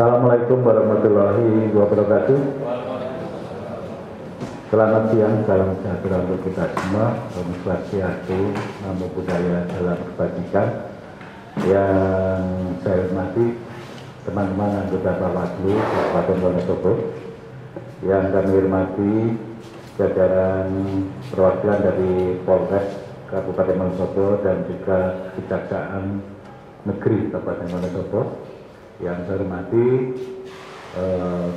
Assalamualaikum warahmatullahi wabarakatuh. Selamat siang, salam sejahtera untuk kita semua. Om Swastiastu, Namo Buddhaya, salam kebajikan. Yang saya hormati teman-teman anggota Bawaslu Kabupaten Wonosobo, yang kami hormati jajaran perwakilan dari Polres Kabupaten Wonosobo dan juga Kejaksaan Negeri Kabupaten Wonosobo, yang saya hormati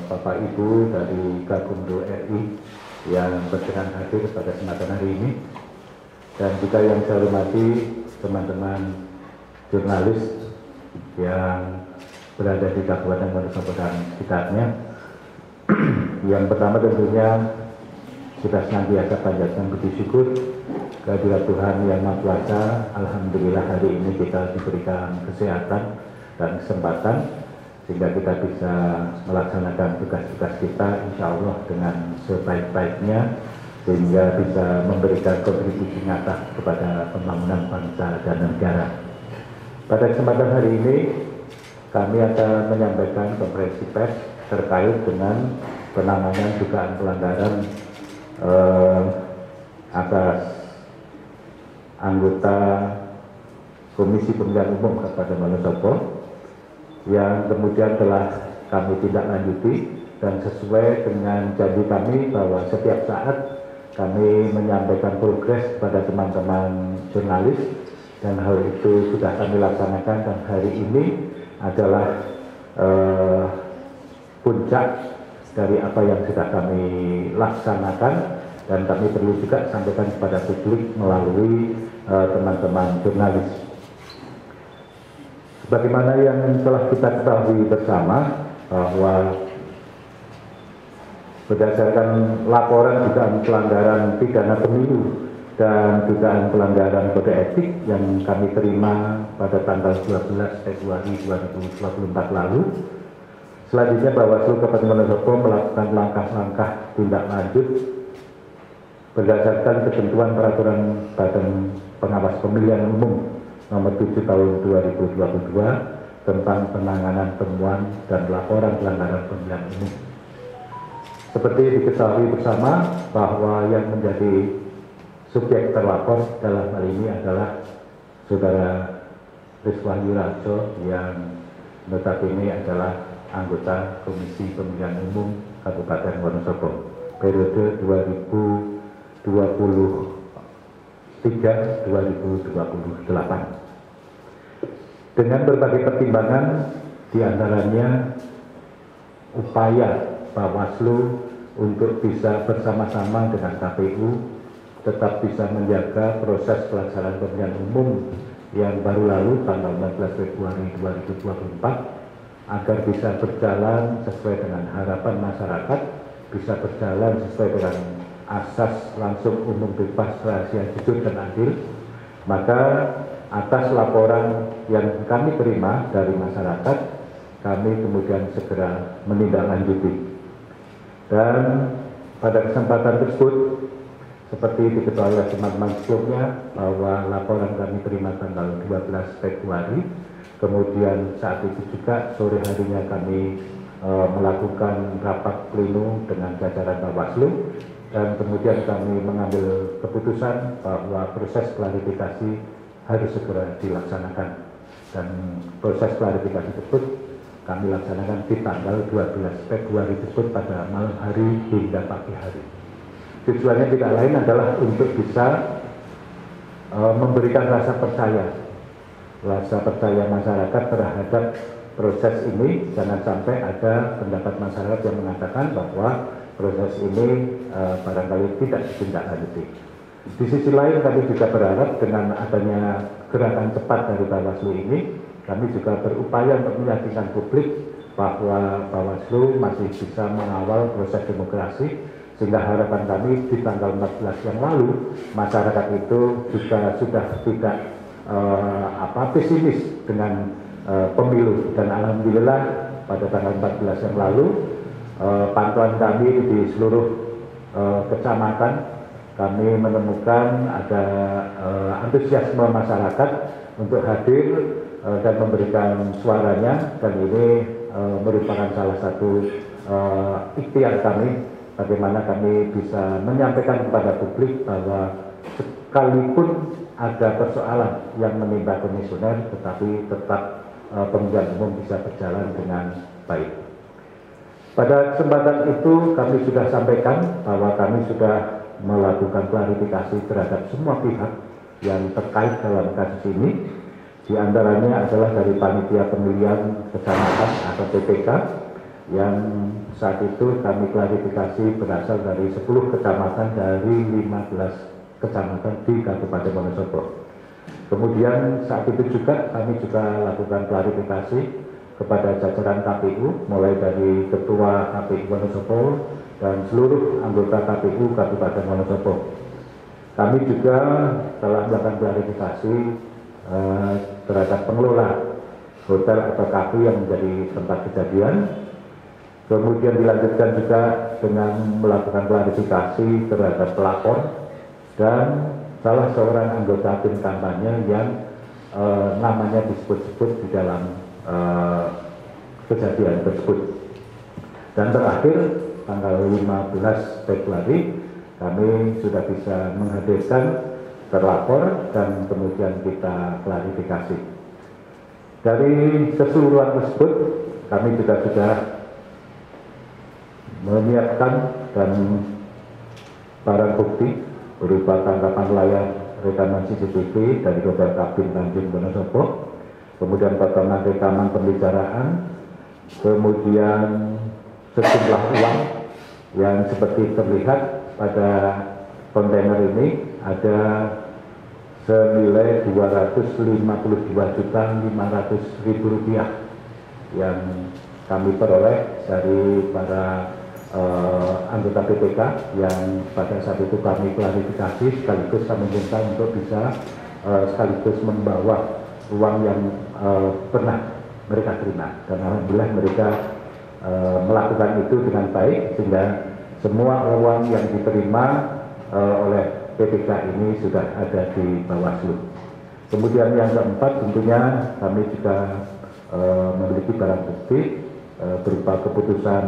Bapak Ibu dari Gakumdu RI yang berkenan hadir pada kesempatan hari ini, dan juga yang saya hormati teman-teman jurnalis yang berada di Kabupaten Wonosobo dan sekitarnya. Yang pertama tentunya kita senantiasa panjatkan puji syukur kehadirat Tuhan Yang Maha Kuasa. Alhamdulillah hari ini kita diberikan kesehatan dan kesempatan sehingga kita bisa melaksanakan tugas-tugas kita insya Allah dengan sebaik-baiknya, sehingga bisa memberikan kontribusi nyata kepada pembangunan bangsa dan negara. Pada kesempatan hari ini kami akan menyampaikan konferensi pers terkait dengan penanganan dugaan pelanggaran atas anggota Komisi Pemilihan Umum Kabupaten Wonosobo yang kemudian telah kami tindak lanjuti, dan sesuai dengan janji kami bahwa setiap saat kami menyampaikan progres kepada teman-teman jurnalis, dan hal itu sudah kami laksanakan, dan hari ini adalah puncak dari apa yang sudah kami laksanakan, dan kami perlu juga sampaikan kepada publik melalui teman-teman jurnalis. Sebagaimana yang telah kita ketahui bersama bahwa berdasarkan laporan dugaan pelanggaran pidana pemilu dan dugaan pelanggaran kode etik yang kami terima pada tanggal 12 Februari 2024 lalu, selanjutnya Bawaslu Kabupaten Wonosobo melakukan langkah-langkah tindak lanjut berdasarkan ketentuan peraturan Badan Pengawas Pemilihan Umum Nomor 7 Tahun 2022 tentang penanganan temuan dan laporan pelanggaran pemilihan umum. Seperti diketahui bersama bahwa yang menjadi subjek terlapor dalam hal ini adalah Saudara Rizwahyu Rajo yang notabene adalah anggota Komisi Pemilihan Umum Kabupaten Wonosobo periode 2023-2028. Dengan berbagai pertimbangan, diantaranya upaya Bawaslu untuk bisa bersama-sama dengan KPU tetap bisa menjaga proses pelaksanaan pemilihan umum yang baru lalu tanggal 14 Februari 2024 agar bisa berjalan sesuai dengan harapan masyarakat, bisa berjalan sesuai dengan asas langsung, umum, bebas, rahasia, jujur, dan adil. Maka atas laporan yang kami terima dari masyarakat, kami kemudian segera menindaklanjuti. Dan pada kesempatan tersebut, seperti diketahui oleh teman-teman sebelumnya, bahwa laporan kami terima tanggal 12 Februari, kemudian saat itu juga sore harinya kami melakukan rapat pleno dengan jajaran Bawaslu, dan kemudian kami mengambil keputusan bahwa proses klarifikasi harus segera dilaksanakan, dan proses klarifikasi tersebut kami laksanakan di tanggal 12 Februari tersebut pada malam hari hingga pagi hari. Tujuannya tidak lain adalah untuk bisa memberikan rasa percaya masyarakat terhadap proses ini. Jangan sampai ada pendapat masyarakat yang mengatakan bahwa proses ini barangkali tidak ditindaklanjuti. Di sisi lain, kami juga berharap dengan adanya gerakan cepat dari Bawaslu ini, kami juga berupaya untuk meyakinkan publik bahwa Bawaslu masih bisa mengawal proses demokrasi, sehingga harapan kami di tanggal 14 yang lalu masyarakat itu juga sudah tidak pesimis dengan pemilu. Dan alhamdulillah pada tanggal 14 yang lalu pantauan kami di seluruh kecamatan, kami menemukan ada antusiasme masyarakat untuk hadir dan memberikan suaranya, dan ini merupakan salah satu ikhtiar kami bagaimana kami bisa menyampaikan kepada publik bahwa sekalipun ada persoalan yang menimpa komisioner, tetapi tetap pemilihan umum bisa berjalan dengan baik. Pada kesempatan itu kami sudah sampaikan bahwa kami sudah melakukan klarifikasi terhadap semua pihak yang terkait dalam kasus ini. Di antaranya adalah dari Panitia Pemilihan Kecamatan atau PPK yang saat itu kami klarifikasi berasal dari 10 kecamatan dari 15 kecamatan di Kabupaten Wonosobo. Kemudian saat itu juga kami lakukan klarifikasi kepada jajaran KPU, mulai dari Ketua KPU Wonosobo dan seluruh anggota KPU Kabupaten Wonosobo. Kami juga telah melakukan klarifikasi terhadap pengelola hotel atau kafe yang menjadi tempat kejadian. Kemudian dilanjutkan juga dengan melakukan klarifikasi terhadap pelapor dan salah seorang anggota tim kampanye yang namanya disebut-sebut di dalam kejadian tersebut. Dan terakhir tanggal 15 Februari kami sudah bisa menghadirkan terlapor dan kemudian kita klarifikasi. Dari keseluruhan tersebut kami juga sudah menyiapkan dan barang bukti berupa tangkapan layar rekaman CCTV dari Hotel Kabin Tanjung Wonosobo, kemudian potongan rekaman pembicaraan, kemudian sejumlah uang yang seperti terlihat pada kontainer ini ada senilai Rp252.500.000 yang kami peroleh dari para anggota PPK yang pada saat itu kami klarifikasi sekaligus kami minta untuk bisa sekaligus membawa uang yang pernah mereka terima, dan alhamdulillah mereka melakukan itu dengan baik sehingga semua uang yang diterima oleh PPK ini sudah ada di Bawaslu. Kemudian yang keempat tentunya kami juga memiliki barang bukti berupa keputusan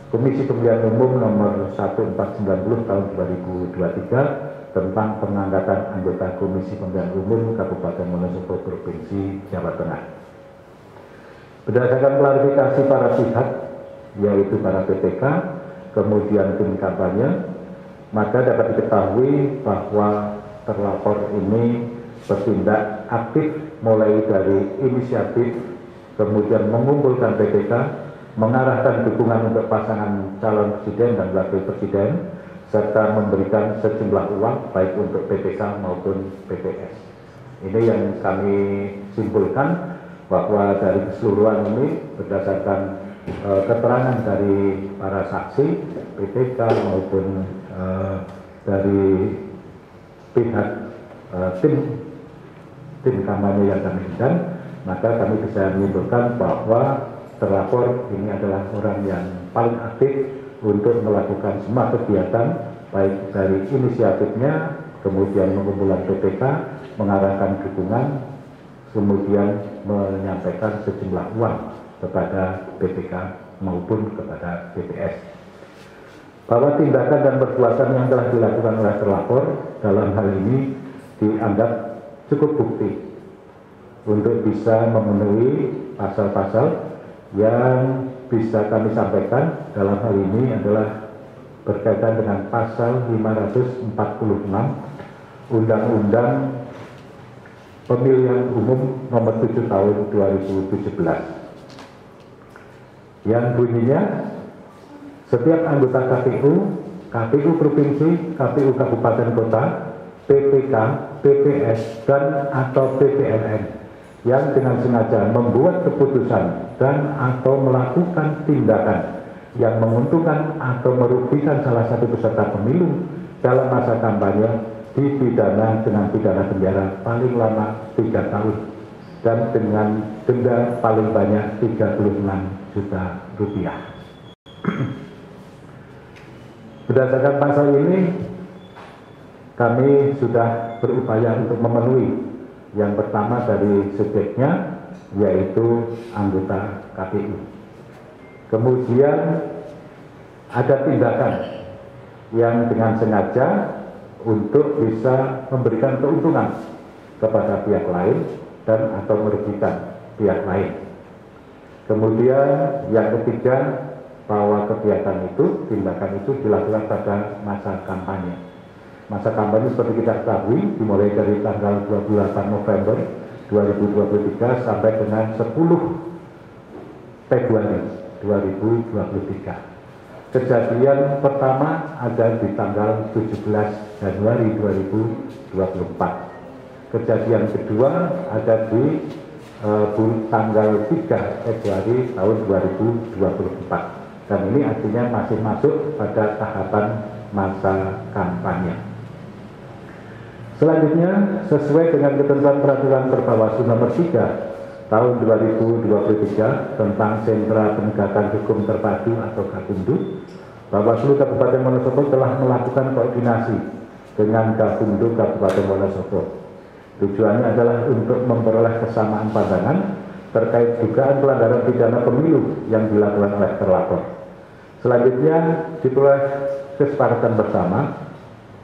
Komisi Pemilihan Umum nomor 1490 tahun 2023 tentang pengangkatan anggota Komisi Pemilihan Umum Kabupaten Wonosobo Provinsi Jawa Tengah. Berdasarkan klarifikasi para pihak, yaitu para PPK, kemudian tim kampanye, maka dapat diketahui bahwa terlapor ini bertindak aktif mulai dari inisiatif, kemudian mengumpulkan PPK, mengarahkan dukungan untuk pasangan calon presiden dan wakil presiden, serta memberikan sejumlah uang baik untuk PPK maupun PPS. Ini yang kami simpulkan bahwa dari keseluruhan ini berdasarkan keterangan dari para saksi PPK maupun dari pihak tim kampanye yang kami undang, maka kami bisa menyimpulkan bahwa terlapor ini adalah orang yang paling aktif untuk melakukan semua kegiatan baik dari inisiatifnya, kemudian mengumpulkan PPK, mengarahkan dukungan, kemudian menyampaikan sejumlah uang kepada PPK maupun kepada PPS. Bahwa tindakan dan perbuatan yang telah dilakukan oleh terlapor dalam hal ini dianggap cukup bukti untuk bisa memenuhi pasal-pasal yang bisa kami sampaikan dalam hal ini adalah berkaitan dengan pasal 546 Undang-Undang Pemilihan Umum nomor 7 tahun 2017 yang bunyinya setiap anggota KPU, KPU Provinsi, KPU Kabupaten Kota, PPK, PPS, dan atau PPLN yang dengan sengaja membuat keputusan dan atau melakukan tindakan yang menguntungkan atau merugikan salah satu peserta pemilu dalam masa kampanye dipidana dengan pidana penjara paling lama 3 tahun dan dengan denda paling banyak Rp36 juta. Berdasarkan pasal ini kami sudah berupaya untuk memenuhi yang pertama dari subjeknya, yaitu anggota KPU. Kemudian ada tindakan yang dengan sengaja untuk bisa memberikan keuntungan kepada pihak lain dan atau merugikan pihak lain. Kemudian yang ketiga, bahwa kegiatan itu, tindakan itu dilakukan pada masa kampanye. Masa kampanye seperti kita ketahui dimulai dari tanggal 28 November 2023 sampai dengan 10 Februari 2023. Kejadian pertama ada di tanggal 17 Januari 2024. Kejadian kedua ada di tanggal 3 Februari tahun 2024. Dan ini artinya masih masuk pada tahapan masa kampanye. Selanjutnya, sesuai dengan ketentuan peraturan Perbawaslu nomor 3 tahun 2023 tentang Sentra Penegakan Hukum Terpadu atau Gakumdu, Bawaslu Kabupaten Wonosobo telah melakukan koordinasi dengan Gakumdu Kabupaten Wonosobo. Tujuannya adalah untuk memperoleh kesamaan pandangan terkait dugaan pelanggaran pidana pemilu yang dilakukan oleh terlapor. Selanjutnya, diperoleh kesepakatan bersama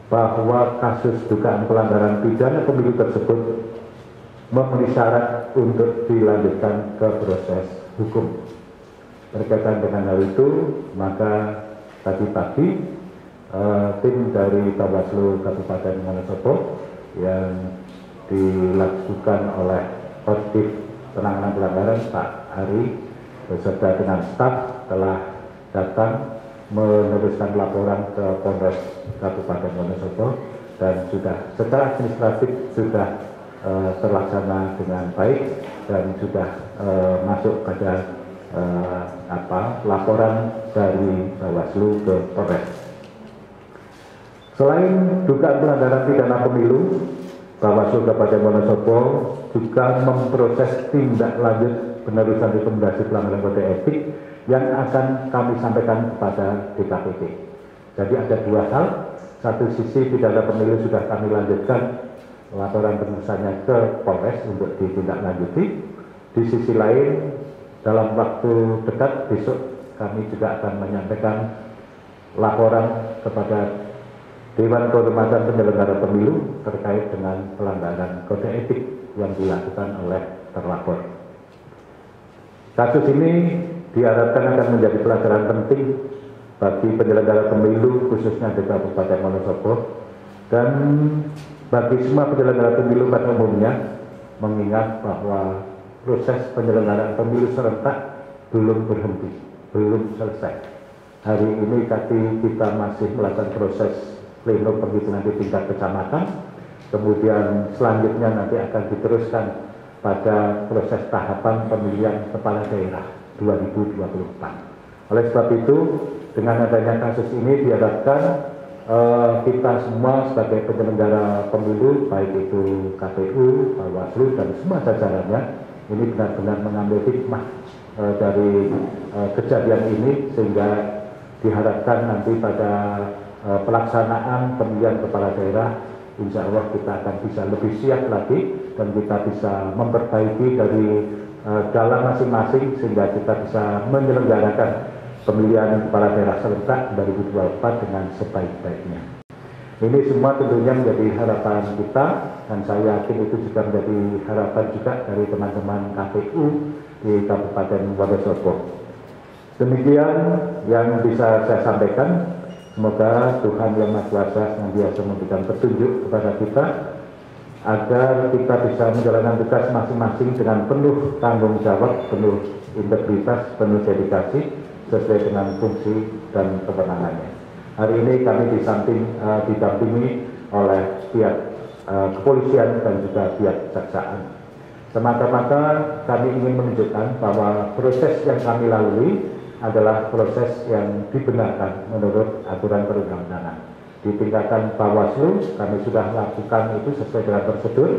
bahwa kasus dugaan pelanggaran pidana pemilu tersebut memenuhi syarat untuk dilanjutkan ke proses hukum. Berkaitan dengan hal itu, maka tadi pagi tim dari Bawaslu Kabupaten Wonosobo yang dilakukan oleh Kodim Penanganan Pelanggaran Pak Ari beserta dengan staf telah datang meneruskan laporan ke Polres Kabupaten Wonosobo dan sudah secara administratif sudah terlaksana dengan baik dan sudah masuk pada laporan dari Bawaslu ke Polres. Selain dugaan pelanggaran pidana pemilu, Bawaslu Kabupaten Wonosobo juga memproses tindak lanjut penerusan rekomendasi pelanggaran kode etik yang akan kami sampaikan kepada DKPP. Jadi ada dua hal, satu sisi pidana pemilu sudah kami lanjutkan laporan penerusannya ke Polres untuk ditindaklanjuti. Di sisi lain, dalam waktu dekat besok kami juga akan menyampaikan laporan kepada Dewan Kehormatan Penyelenggara Pemilu terkait dengan pelanggaran kode etik yang dilakukan oleh terlapor. Kasus ini diharapkan akan menjadi pelajaran penting bagi penyelenggara pemilu khususnya di Kabupaten Wonosobo dan bagi semua penyelenggara pemilu pada umumnya, mengingat bahwa proses penyelenggaraan pemilu serentak belum berhenti, belum selesai. Hari ini tadi kita masih melakukan proses pleno penghitungan di tingkat kecamatan, kemudian selanjutnya nanti akan diteruskan pada proses tahapan pemilihan kepala daerah 2024. Oleh sebab itu, dengan adanya kasus ini diharapkan kita semua sebagai penyelenggara pemilu, baik itu KPU, Bawaslu, dan semua jajarannya, ini benar-benar mengambil hikmah dari kejadian ini, sehingga diharapkan nanti pada pelaksanaan pemilihan kepala daerah, insya Allah kita akan bisa lebih siap lagi dan kita bisa memperbaiki dari dalam masing-masing sehingga kita bisa menyelenggarakan pemilihan kepala daerah serentak 2024 dengan sebaik-baiknya. Ini semua tentunya menjadi harapan kita dan saya yakin itu juga menjadi harapan juga dari teman-teman KPU di Kabupaten Wonosobo. Demikian yang bisa saya sampaikan. Semoga Tuhan Yang Maha Kuasa senantiasa memberikan petunjuk kepada kita agar kita bisa menjalankan tugas masing-masing dengan penuh tanggung jawab, penuh integritas, penuh dedikasi sesuai dengan fungsi dan kewenangannya. Hari ini kami didampingi oleh pihak kepolisian dan juga pihak kejaksaan. Semata-mata kami ingin menunjukkan bahwa proses yang kami lalui adalah proses yang dibenarkan menurut aturan perundang-undangan. Di tingkatan Bawaslu kami sudah lakukan itu sesuai dengan prosedur.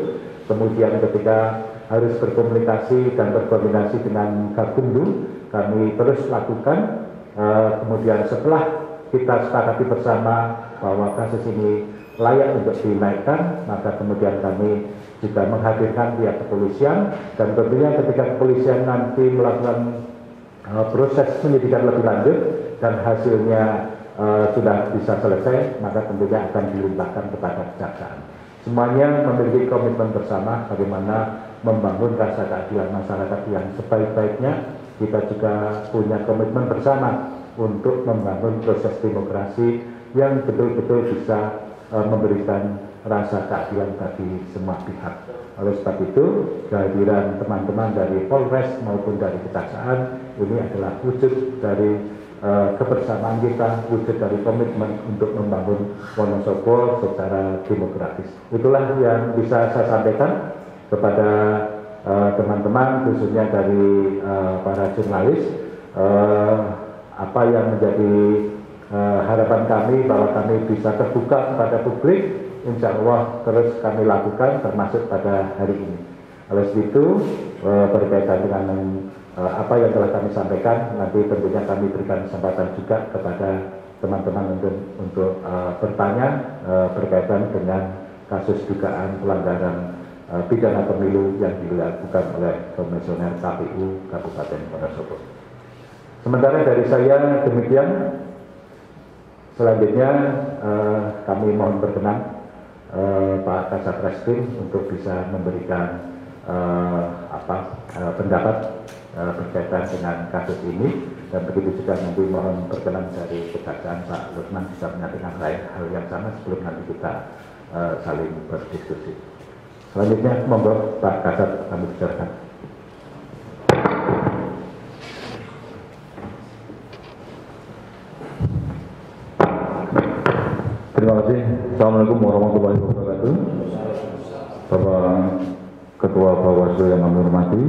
Kemudian ketika harus berkomunikasi dan berkoordinasi dengan Gakumdu, kami terus lakukan. Kemudian setelah kita sepakati bersama bahwa kasus ini layak untuk dinaikkan, maka kemudian kami juga menghadirkan pihak kepolisian, dan tentunya ketika kepolisian nanti melakukan proses penyidikan lebih lanjut dan hasilnya sudah bisa selesai, maka tentunya akan dilimpahkan kepada kejaksaan. Semuanya memiliki komitmen bersama bagaimana membangun rasa keadilan masyarakat yang sebaik-baiknya. Kita juga punya komitmen bersama untuk membangun proses demokrasi yang betul-betul bisa memberikan rasa keadilan bagi semua pihak. Oleh sebab itu, kehadiran teman-teman dari Polres maupun dari Kejaksaan ini adalah wujud dari kebersamaan kita, wujud dari komitmen untuk membangun Wonosobo secara demokratis. Itulah yang bisa saya sampaikan kepada teman-teman, khususnya dari para jurnalis, apa yang menjadi harapan kami bahwa kami bisa terbuka kepada publik. Insya Allah terus kami lakukan termasuk pada hari ini. Oleh sebab itu berkaitan dengan apa yang telah kami sampaikan, nanti tentunya kami berikan kesempatan juga kepada teman-teman untuk bertanya berkaitan dengan kasus dugaan pelanggaran pidana pemilu yang dilakukan oleh Komisioner KPU Kabupaten Wonosobo. Sementara dari saya demikian. Selanjutnya kami mohon berkenan Pak Kasat Reskrim untuk bisa memberikan pendapat berkaitan dengan kasus ini, dan begitu juga nanti mohon berkenan dari Kejaksaan Pak Lukman bisa menyampaikan hal yang sama sebelum nanti kita saling berdiskusi. Selanjutnya monggo Pak Kasat kami bicarakan. Terima kasih. Assalamualaikum warahmatullahi wabarakatuh. Bapak Ketua Bawaslu yang kami hormati,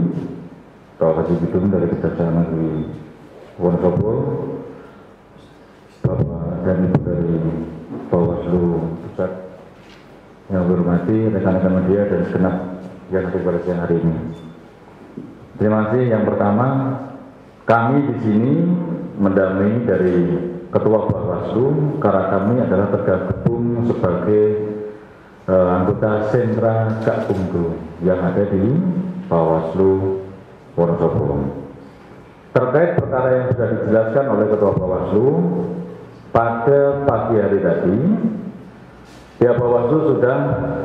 Pak Kasih Bidung dari Kejaksaan Negeri Wonosobo, Bapak dan Ibu dari Bawaslu Pusat yang kami hormati, rekan-rekan media dan segenap yang hadir pada siang hari ini. Terima kasih. Yang pertama, kami di sini mendampingi dari Ketua Bawaslu karena kami adalah tergabung sebagai anggota sentra Gakumdu yang ada di Bawaslu Wonosobo. Terkait perkara yang sudah dijelaskan oleh Ketua Bawaslu, pada pagi hari tadi pihak Bawaslu sudah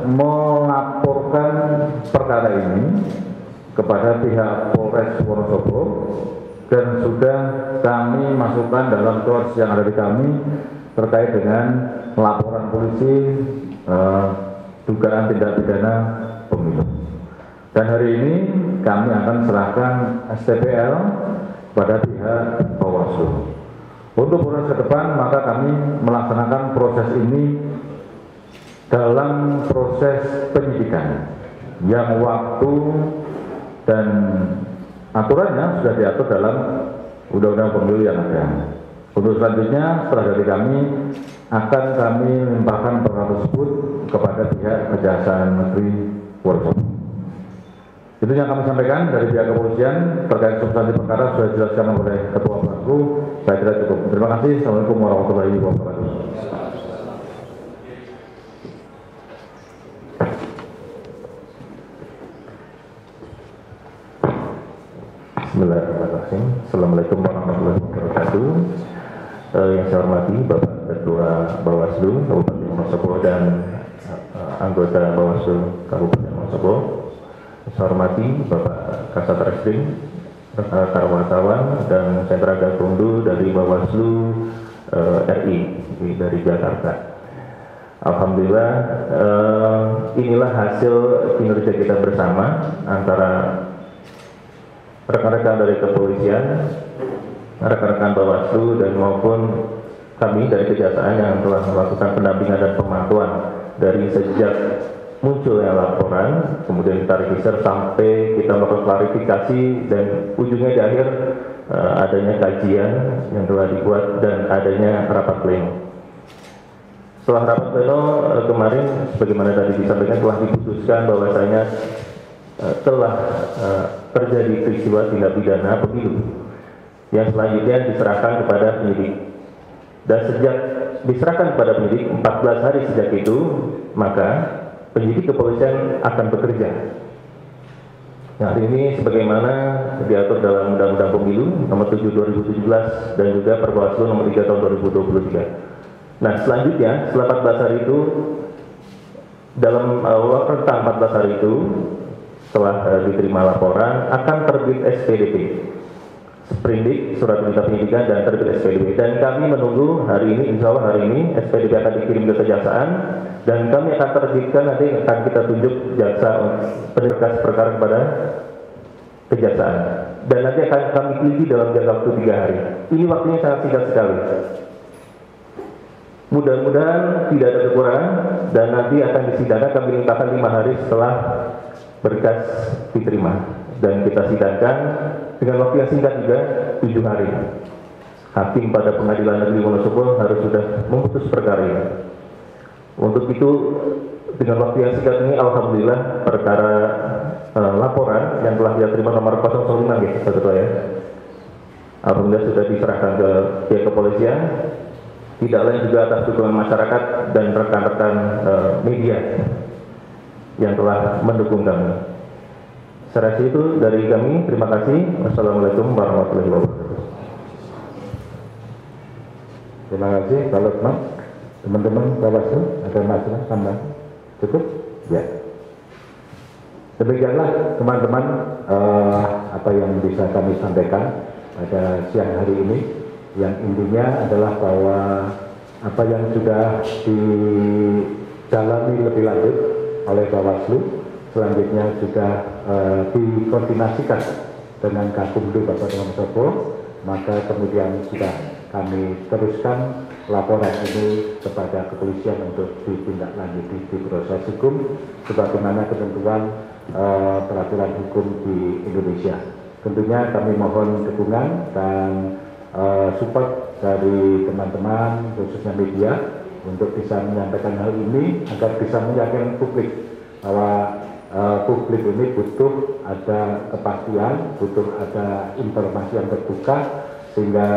melaporkan perkara ini kepada pihak Polres Wonosobo dan sudah kami masukkan dalam proses yang ada di kami terkait dengan laporan polisi dugaan tindak pidana pemilu. Dan hari ini kami akan serahkan STPL pada pihak Bawaslu. Untuk proses ke depan, maka kami melaksanakan proses ini dalam proses penyidikan yang waktu dan aturannya sudah diatur dalam Undang-Undang Pemilu yang ada. Untuk selanjutnya, setelah dari kami akan kami limpahkan perkara tersebut kepada pihak Kejaksaan Negeri Wonosobo. Itu yang kami sampaikan dari pihak kepolisian terkait substansi perkara sudah dijelaskan oleh Ketua Bawaslu. Saya kira cukup. Terima kasih. Assalamualaikum warahmatullahi wabarakatuh. Bismillahirrahmanirrahim. Assalamualaikum warahmatullahi wabarakatuh. Yang saya hormati Bapak Ketua Bawaslu Kabupaten Wonosobo dan anggota Bawaslu Kabupaten Wonosobo. Saya hormati Bapak Kasat Reskrim, rekan wartawan dan sentra Gakumdu dari Bawaslu RI dari Jakarta. Alhamdulillah, inilah hasil kinerja kita bersama antara rekan-rekan dari kepolisian, rekan-rekan Bawaslu dan maupun kami dari Kejaksaan yang telah melakukan pendampingan dan pemantauan dari sejak munculnya laporan, kemudian kita register sampai kita melakukan klarifikasi dan ujungnya di akhir adanya kajian yang telah dibuat dan adanya rapat pleno. Setelah rapat pleno kemarin, sebagaimana tadi disampaikan, telah diputuskan bahwasanya telah terjadi peristiwa tindak pidana pemilu yang selanjutnya diserahkan kepada penyidik, dan sejak diserahkan kepada penyidik 14 hari sejak itu, maka penyidik kepolisian akan bekerja Nah, hari ini sebagaimana diatur dalam Undang-Undang Pemilu Nomor 7 2017 dan juga Perbawaslu Nomor 3 Tahun 2023. Nah, selanjutnya setelah 14 hari itu, dalam rentang 14 hari itu, setelah diterima laporan, akan terbit SPDP, Sprindik, Surat Perintah Penyidikan, dan terbit SPDP. Dan kami menunggu hari ini, insya Allah hari ini SPDP akan dikirim ke Kejaksaan, dan kami akan terbitkan, nanti akan kita tunjuk jaksa penyidikan perkara kepada Kejaksaan. Dan nanti akan kami teliti dalam jangka waktu 3 hari. Ini waktunya sangat singkat sekali. Mudah-mudahan tidak ada kekurangan, dan nanti akan disidangkan, kami mintakan 5 hari setelah berkas diterima. Dan kita sidangkan dengan waktu yang singkat juga, 7 hari. Hakim pada Pengadilan Negeri Wonosobo harus sudah memutus perkara ini. Untuk itu, dengan waktu yang singkat ini, alhamdulillah perkara laporan yang telah dia terima nomor 005 ya, Pak Ketua ya. Alhamdulillah sudah diserahkan ke pihak kepolisian. Tidak lain juga atas dukungan masyarakat dan rekan-rekan media yang telah mendukung kami. Saya rasa itu dari kami. Terima kasih. Wassalamualaikum warahmatullahi wabarakatuh. Terima kasih Pak Lukman. Teman-teman Bawaslu ada masalah tambah? Cukup? Ya. Demikianlah teman-teman apa yang bisa kami sampaikan pada siang hari ini. Yang intinya adalah bahwa apa yang sudah didalami lebih lanjut oleh Bawaslu selanjutnya juga dikoordinasikan dengan Gakumdu Kabupaten Wonosobo, maka kemudian sudah kami teruskan laporan ini kepada kepolisian untuk ditindaklanjuti di proses hukum sebagaimana ketentuan peraturan hukum di Indonesia. Tentunya kami mohon dukungan dan support dari teman-teman khususnya media untuk bisa menyampaikan hal ini agar bisa meyakinkan publik bahwa publik ini butuh ada kepastian, butuh ada informasi yang terbuka sehingga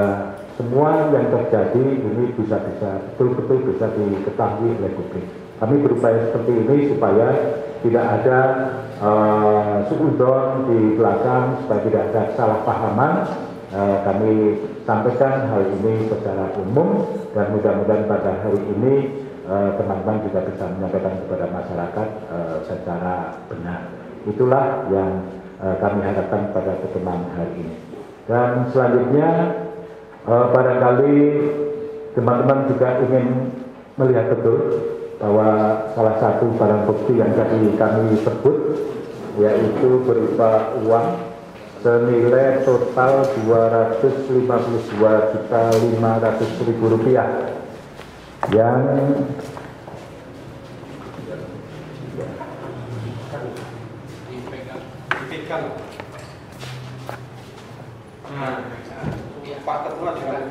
semua yang terjadi ini bisa betul-betul bisa diketahui oleh publik. Kami berupaya seperti ini supaya tidak ada suudzon di belakang, supaya tidak ada salah pahaman. Kami sampaikan hal ini secara umum dan mudah-mudahan pada hari ini teman-teman juga bisa menyampaikan kepada masyarakat secara benar. Itulah yang kami harapkan pada pertemuan hari ini. Dan selanjutnya barangkali teman-teman juga ingin melihat betul bahwa salah satu barang bukti yang tadi kami sebut yaitu berupa uang senilai total Rp252.500.000 yang Pak Ketua juga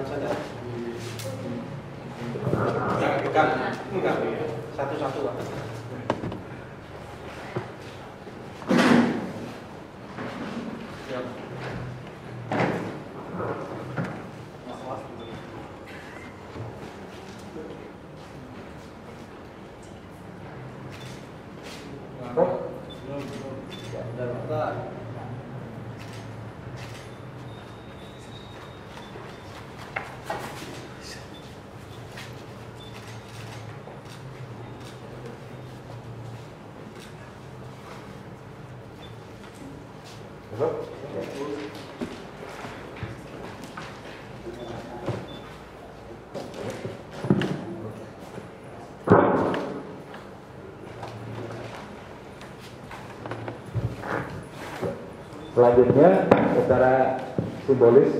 saja. Enggak, satu-satu Pak. Selanjutnya secara simbolis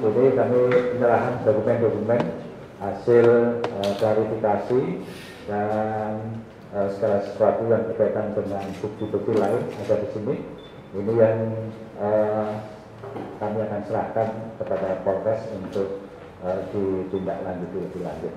ini kami menyerahkan dokumen-dokumen hasil klarifikasi dan segala sesuatu yang berkaitan dengan bukti-bukti lain ada di sini. Ini yang kami akan serahkan kepada Polres untuk ditindaklanjuti lebih lanjut.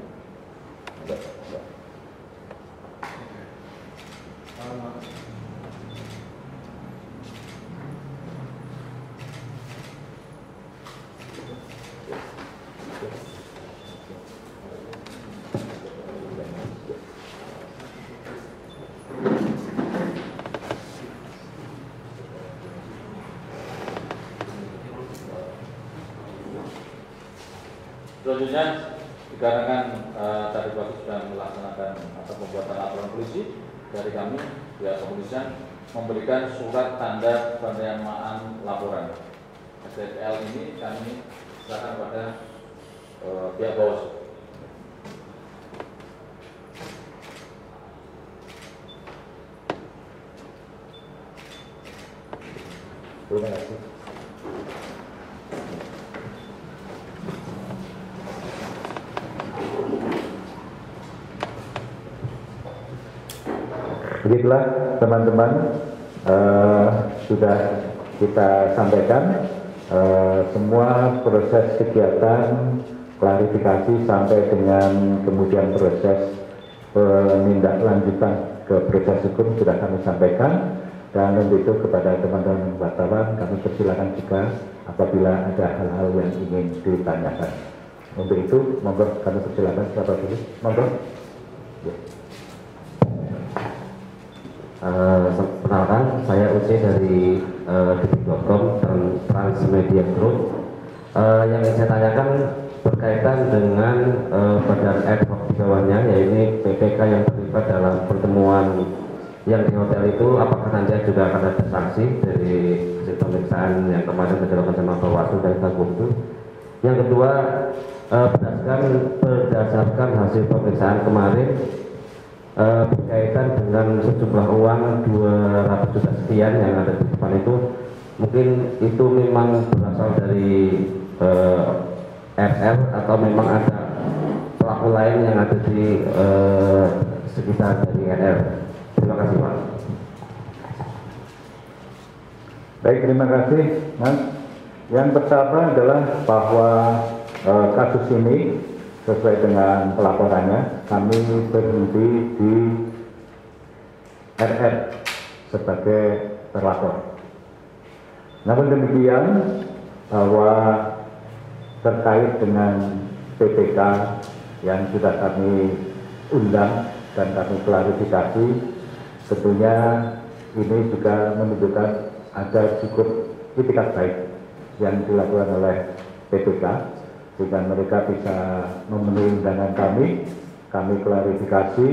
Selanjutnya, dikarenakan tadi pagi sudah melaksanakan atau pembuatan laporan polisi, dari kami pihak kepolisian memberikan surat tanda penerimaan laporan. SDL ini kami serahkan pada pihak Bawaslu. Terima kasih. Begitulah teman-teman, sudah kita sampaikan semua proses kegiatan klarifikasi sampai dengan kemudian proses penindaklanjutan ke proses hukum sudah kami sampaikan, dan untuk itu kepada teman-teman wartawan kami persilakan juga apabila ada hal-hal yang ingin ditanyakan. Untuk itu monggo kami persilakan siapa dulu, monggo. Ya. Perkenalkan, saya Uci dari detik.com dan Transmedia Group. Yang ingin saya tanyakan berkaitan dengan badan ad hoc di bawahnya, yaitu PPK yang terlibat dalam pertemuan yang di hotel itu, apakah nanti juga akan ada sanksi dari hasil pemeriksaan yang kemarin dilakukan sama Bawaslu dari Gakumdu? Yang kedua, berdasarkan hasil pemeriksaan kemarin, berkaitan dengan sejumlah uang 200 juta sekian yang ada di depan itu, mungkin itu memang berasal dari RR atau memang ada pelaku lain yang ada di sekitar dari RR. Terima kasih, Pak. Baik, terima kasih, Mas. Yang pertama adalah bahwa kasus ini sesuai dengan pelaporannya, kami berhenti di RR sebagai terlapor. Namun demikian, bahwa terkait dengan PPK yang sudah kami undang dan kami klarifikasi, tentunya ini juga menunjukkan ada cukup itikat baik yang dilakukan oleh PPK, sehingga mereka bisa memenuhi undangan kami klarifikasi,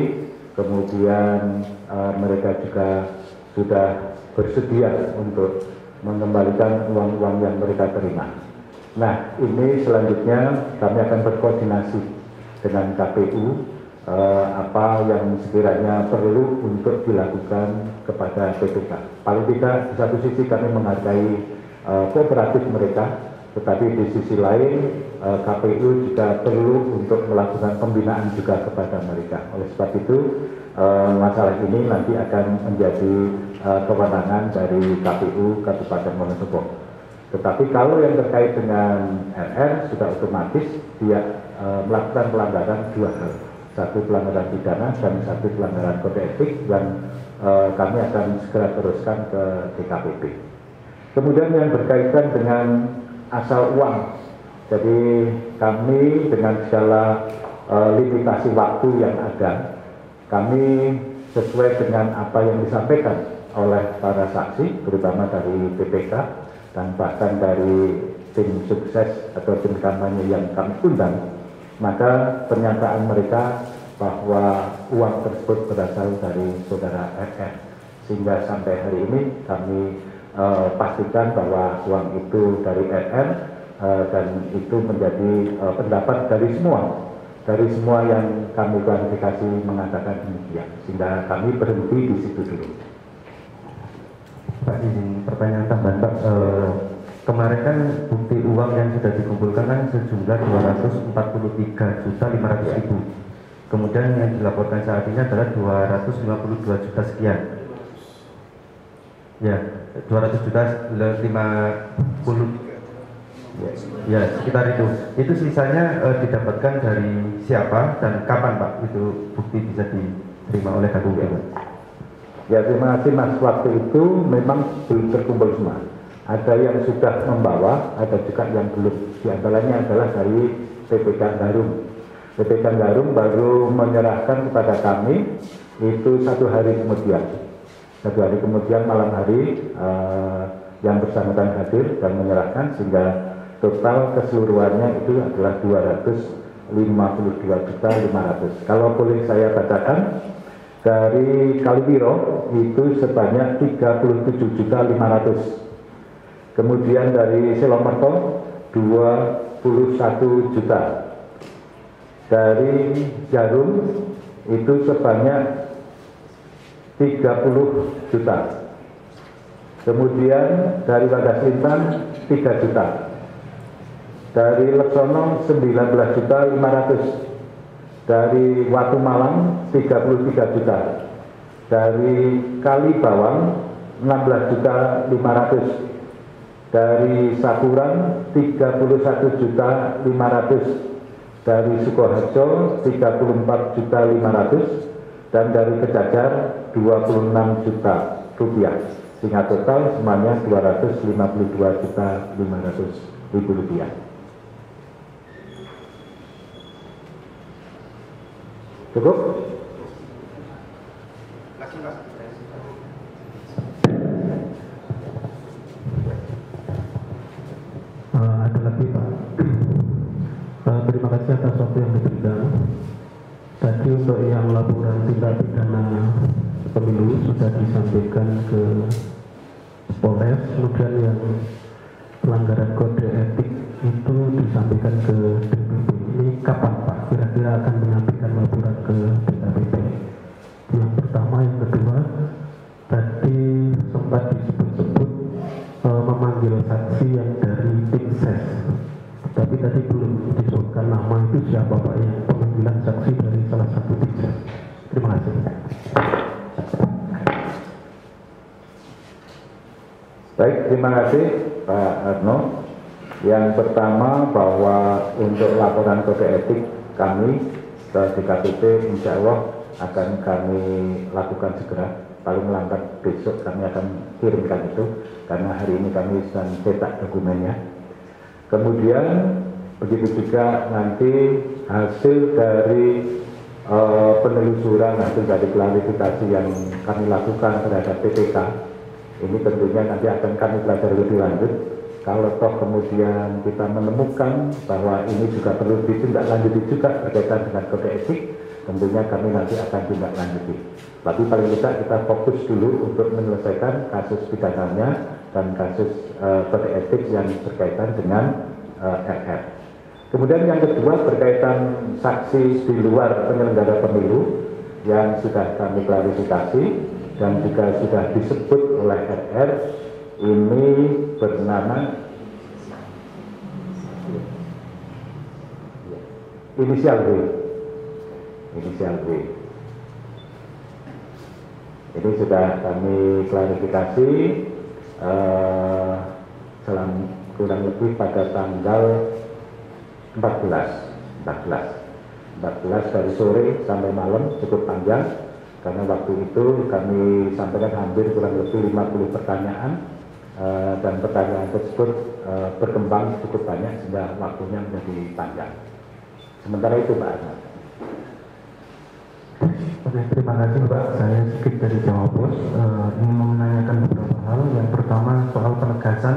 kemudian mereka juga sudah bersedia untuk mengembalikan uang-uang yang mereka terima. Nah, ini selanjutnya kami akan berkoordinasi dengan KPU apa yang sekiranya perlu untuk dilakukan kepada PPK. Paling tidak di satu sisi kami menghargai kooperatif mereka, tetapi di sisi lain KPU juga perlu untuk melakukan pembinaan juga kepada mereka. Oleh sebab itu masalah ini nanti akan menjadi kewenangan dari KPU Kabupaten Wonosobo. Tetapi kalau yang terkait dengan RR sudah otomatis dia melakukan pelanggaran dua hal, satu pelanggaran pidana dan satu pelanggaran kode etik, dan kami akan segera teruskan ke DKPP. Kemudian yang berkaitan dengan asal uang, jadi kami dengan segala limitasi waktu yang ada, kami sesuai dengan apa yang disampaikan oleh para saksi, terutama dari PPK dan bahkan dari tim sukses atau tim kampanye yang kami undang, maka pernyataan mereka bahwa uang tersebut berasal dari saudara RR, sehingga sampai hari ini kami pastikan bahwa uang itu dari RR, dan itu menjadi pendapat dari semua yang kami klarifikasi mengatakan demikian, sehingga kami berhenti di situ dulu. Pak, izin pertanyaan tambahan, Pak. Kemarin kan bukti uang yang sudah dikumpulkan kan sejumlah 243.500.000. Kemudian yang dilaporkan saat ini adalah 252 juta sekian. Ya, 200 juta 50 Ya, sekitar itu. Itu sisanya didapatkan dari siapa dan kapan Pak itu bukti bisa diterima oleh KPU? Ya, terima kasih Mas. Waktu itu memang belum terkumpul semua. Ada yang sudah membawa, ada juga yang belum. Di antaranya adalah dari PPK Garum. PPK Garum baru menyerahkan kepada kami itu 1 hari kemudian. 1 hari kemudian malam hari yang bersangkutan hadir dan menyerahkan, sehingga total keseluruhannya itu adalah 252.500.000. Kalau boleh saya bacakan, dari Kalibiro itu sebanyak 37.500.000. Kemudian dari Selomerto 21 juta. Dari Jarum itu sebanyak 30 juta. Kemudian dari Wadas Lintan 3 juta. Dari Leksono 19.500.000. Dari Watu Malang 33 juta. Dari Kali Bawang 16.500.000. Dari Sakuran 31.500.000. Dari Sukoharjo 34.500.000. dan dari Kejajar 26 juta rupiah, sehingga total semuanya 252.500.000 rupiah. Cukup? Ada lagi Pak. Terima kasih atas waktu yang diberikan. Tadi untuk yang laporan tindak pidana pemilu sudah disampaikan ke Polres, kemudian yang pelanggaran kode etik itu disampaikan ke DPP. Ini kapan Pak kira-kira akan menyampaikan laporan ke DPP? Yang pertama, yang kedua, tadi sempat disebut-sebut memanggil saksi yang dari tim ses, tapi tadi belum disebutkan nama itu siapa Pak yang pemanggilan saksi dari salah satu tim ses. Terima kasih. Baik, terima kasih Pak Arno. Yang pertama, bahwa untuk laporan kode etik kami ke DKPP insya Allah akan kami lakukan segera. Paling lambat besok kami akan kirimkan itu, karena hari ini kami sedang cetak dokumennya. Kemudian begitu juga nanti hasil dari penelusuran, hasil dari klarifikasi yang kami lakukan terhadap PPK, ini tentunya nanti akan kami pelajari lebih lanjut. Kalau toh kemudian kita menemukan bahwa ini juga perlu ditindaklanjuti juga berkaitan dengan kode etik, tentunya kami nanti akan tindak lanjuti. Tapi paling tidak kita fokus dulu untuk menyelesaikan kasus pidananya dan kasus kode etik yang berkaitan dengan RR. Kemudian yang kedua, berkaitan saksi di luar penyelenggara pemilu yang sudah kami klarifikasi dan juga sudah disebut oleh RR, ini bernama inisial W. Inisial W. Ini sudah kami klarifikasi kurang lebih pada tanggal 14 dari sore sampai malam, cukup panjang karena waktu itu kami sampaikan hampir kurang lebih 50 pertanyaan dan pertanyaan tersebut berkembang cukup banyak sehingga waktunya menjadi panjang. Sementara itu Pak Ahmad. Oke, terima kasih Pak. Saya sedikit dari Jawa Pos ingin menanyakan beberapa hal. Yang pertama soal penegasan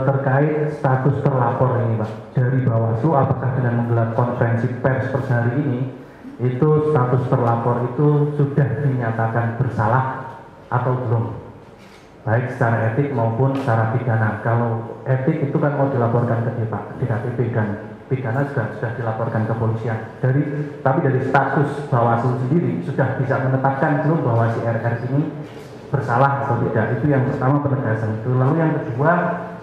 terkait status terlapor ini Pak. Dari Bawaslu, apakah dengan menggelar konferensi pers per hari ini itu status terlapor itu sudah dinyatakan bersalah atau belum? Baik secara etik maupun secara pidana. Kalau etik itu kan mau dilaporkan ke DKPP dan pidana juga sudah dilaporkan ke kepolisian. Tapi dari status Bawaslu sendiri sudah bisa menetapkan belum bahwa si RR ini bersalah atau tidak? Itu yang pertama, penegasan itu. Lalu yang kedua,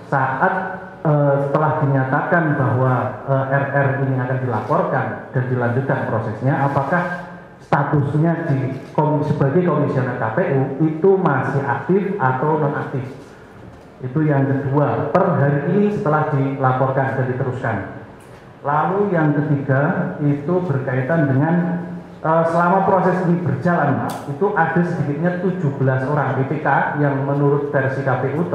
saat setelah dinyatakan bahwa RR ini akan dilaporkan dan dilanjutkan prosesnya, apakah statusnya sebagai komisioner KPU itu masih aktif atau non aktif? Itu yang kedua, per hari ini setelah dilaporkan dan diteruskan. Lalu yang ketiga itu berkaitan dengan selama proses ini berjalan, Pak, itu ada sedikitnya 17 orang PPK yang menurut versi KPU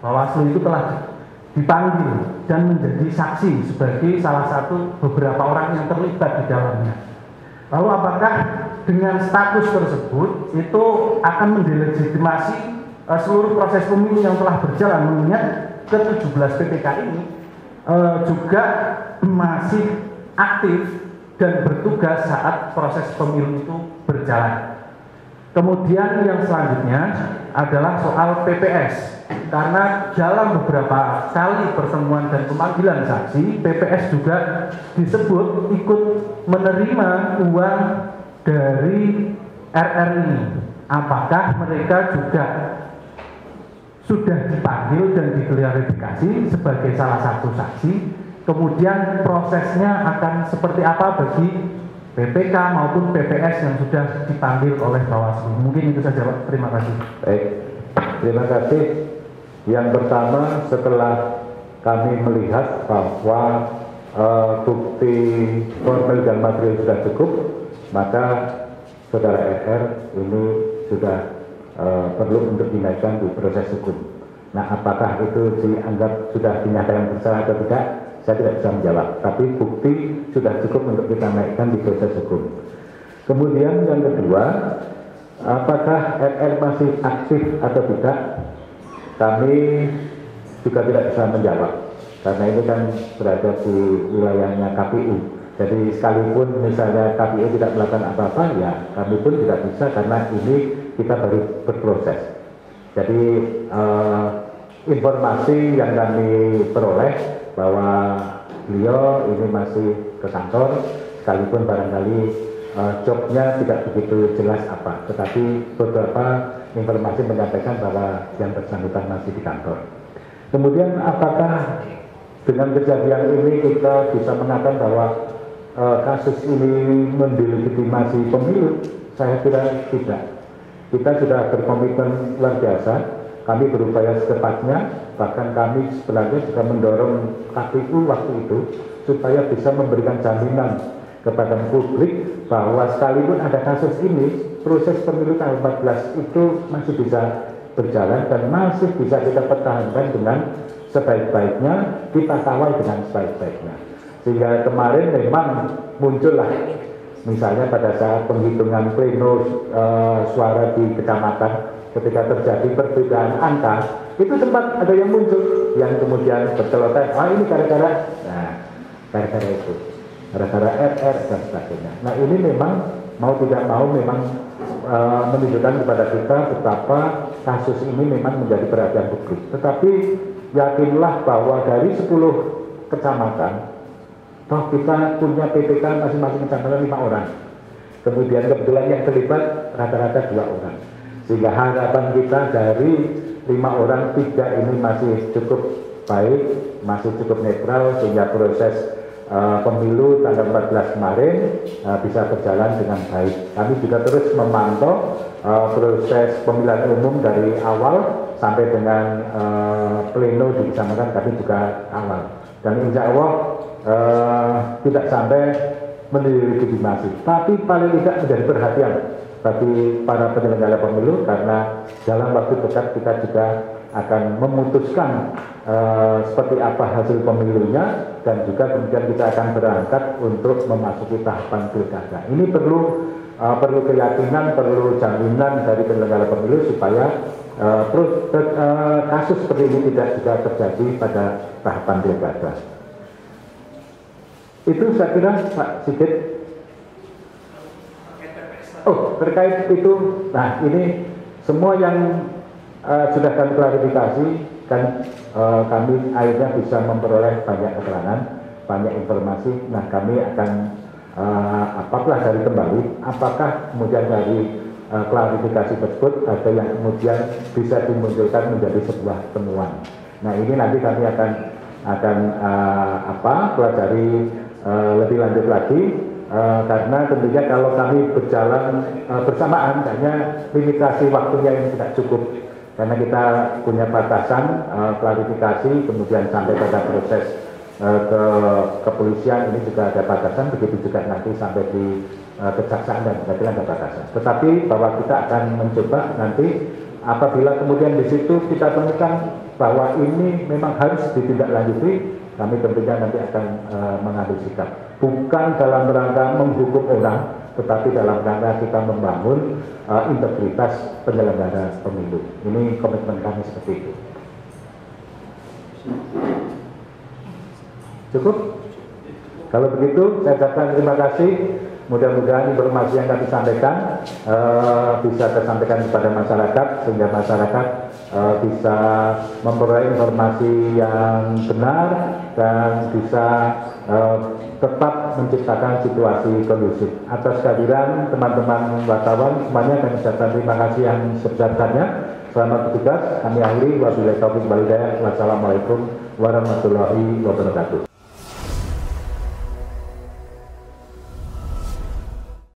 Bawaslu itu telah dipanggil dan menjadi saksi sebagai salah satu beberapa orang yang terlibat di dalamnya. Lalu apakah dengan status tersebut itu akan mendelegitimasi seluruh proses pemilu yang telah berjalan, mengingat ke-17 PPK ini juga masih aktif dan bertugas saat proses pemilu itu berjalan. Kemudian yang selanjutnya adalah soal PPS, karena dalam beberapa kali pertemuan dan pemanggilan saksi, PPS juga disebut ikut menerima uang dari RR ini. Apakah mereka juga sudah dipanggil dan diklarifikasi sebagai salah satu saksi? Kemudian prosesnya akan seperti apa bagi PPK maupun PPS yang sudah dipanggil oleh Bawaslu? Mungkin itu saja, Pak. Terima kasih. Baik, terima kasih. Yang pertama, setelah kami melihat bahwa bukti formil dan material sudah cukup, maka saudara RR ini sudah perlu untuk dinaikkan di proses hukum. Nah, apakah itu dianggap sudah dinyatakan bersalah atau tidak? Saya tidak bisa menjawab, tapi bukti sudah cukup untuk kita naikkan di proses hukum. Kemudian yang kedua, apakah RR masih aktif atau tidak? Kami juga tidak bisa menjawab, karena ini kan berada di wilayahnya KPU. Jadi sekalipun misalnya KPU tidak melakukan apa-apa, ya kami pun tidak bisa, karena ini kita baru berproses. Jadi informasi yang kami peroleh bahwa beliau ini masih ke kantor, sekalipun barangkali jobnya tidak begitu jelas apa, tetapi beberapa informasi menyampaikan bahwa yang bersangkutan masih di kantor. Kemudian apakah dengan kejadian ini kita bisa mengatakan bahwa kasus ini mendelegitimasi pemilu? Saya kira tidak. Kita sudah berkomitmen luar biasa. Kami berupaya secepatnya, bahkan kami sebenarnya juga mendorong KPU waktu itu supaya bisa memberikan jaminan kepada publik bahwa sekalipun ada kasus ini, proses pemilu tanggal 14 itu masih bisa berjalan dan masih bisa kita pertahankan dengan sebaik-baiknya, kita kawal dengan sebaik-baiknya. Sehingga kemarin memang muncullah, misalnya pada saat penghitungan pleno suara di kecamatan, ketika terjadi perbedaan angka, itu sempat ada yang muncul, yang kemudian bercelotehan, ini gara-gara, gara-gara itu, gara-gara RR dan sebagainya. Nah, ini memang mau tidak mau memang menunjukkan kepada kita betapa kasus ini memang menjadi perhatian publik. Tetapi yakinlah bahwa dari 10 kecamatan, toh kita punya PPK masing-masing kecamatan 5 orang. Kemudian kebetulan yang terlibat rata-rata 2 orang. Sehingga harapan kita dari 5 orang, 3 ini masih cukup baik, masih cukup netral, sehingga proses pemilu tanggal 14 kemarin bisa berjalan dengan baik. Kami juga terus memantau proses pemilihan umum dari awal sampai dengan pleno di kecamatan, kami juga awal. Dan insya Allah tidak sampai mendelegitimasi, tapi paling tidak menjadi perhatian bagi para penyelenggara pemilu, karena dalam waktu dekat kita juga akan memutuskan seperti apa hasil pemilunya, dan juga kemudian kita akan berangkat untuk memasuki tahapan pilkada. Ini perlu keyakinan, perlu jaminan dari penyelenggara pemilu supaya kasus seperti ini tidak juga terjadi pada tahapan pilkada. Itu saya kira, Pak Sigit. Oh, terkait itu, nah ini semua yang sudah kami klarifikasi, kan kami akhirnya bisa memperoleh banyak keterangan, banyak informasi. Nah, kami akan pelajari kembali apakah kemudian dari klarifikasi tersebut ada yang kemudian bisa dimunculkan menjadi sebuah temuan. Nah, ini nanti kami akan pelajari lebih lanjut lagi. Karena tentunya kalau kami berjalan bersamaan, hanya limitasi waktunya yang tidak cukup karena kita punya batasan klarifikasi, kemudian sampai pada proses ke kepolisian ini juga ada batasan, begitu juga nanti sampai di kejaksaan dan pengadilan ada batasan. Tetapi bahwa kita akan mencoba nanti apabila kemudian di situ kita temukan bahwa ini memang harus ditindaklanjuti, kami tentunya nanti akan mengambil sikap. Bukan dalam rangka menghukum orang, tetapi dalam rangka kita membangun integritas penyelenggara pemilu. Ini komitmen kami seperti itu. Cukup? Kalau begitu, saya ucapkan terima kasih. Mudah-mudahan informasi yang kami sampaikan bisa tersampaikan kepada masyarakat, sehingga masyarakat bisa memperoleh informasi yang benar dan bisa tetap menciptakan situasi kondusif. Atas kehadiran teman-teman wartawan semuanya, kami ucapkan terima kasih yang sebesar-besarnya. Selamat bertugas. Kami akhiri. Wabillahi taufiq wal hidayah. Wassalamualaikum warahmatullahi wabarakatuh.